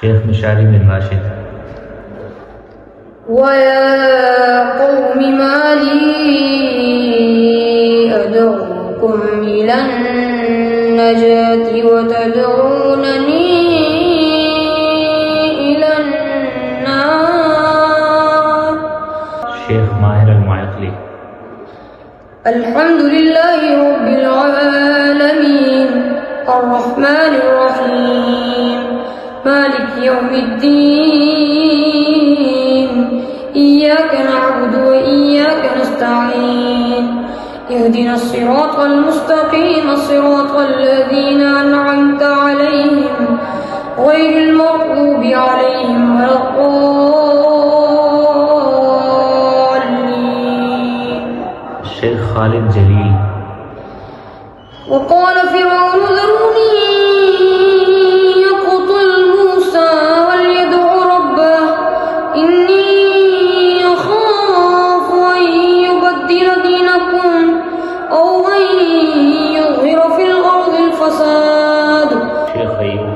شيخ مشاري بن راشد. ويا قوم ما لي أدعوكم إلى النجاة وتدعونني إلى النار. شيخ ماهر المعقلي. الحمد لله رب العالمين الرحمن الرحيم مالك يوم الدين إياك نعبد وإياك نستعين اهدنا الصراط المستقيم صراط الذين أنعمت عليهم غير المغضوب عليهم ولا الضالين. الشيخ خالد جليل. وقال فرعون ذروني يقتل موسى وليدع ربه إني أخاف أن يبدل دينكم أو أن يظهر في الأرض الفساد. شيخ أيوب.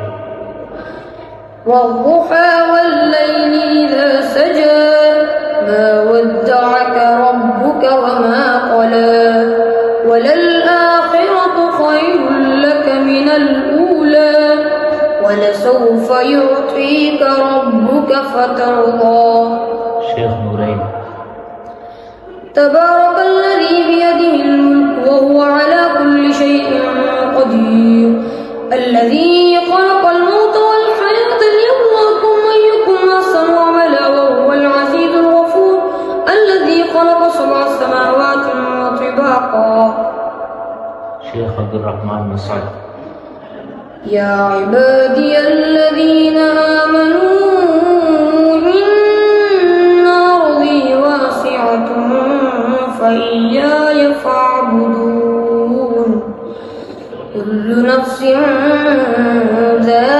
والضحى والليل إذا سجى ما ودعك ربك وما قلى وللآخرة خير لك من الأولى ولسوف يعطيك ربك فترضى. شيخ نورين. تبارك الذي بيده الملك وهو على كل شيء قدير الذي خلق الموت والحياة ليبلوكم أيكم أحسن عملا وهو العزيز الغفور الذي خلق 7 سماوات طباقا. شيخ عبد الرحمن مسعد. يا عبادي الذين آمنوا إن أرضي واسعة فإياي فاعبدون كل نفس ذائقة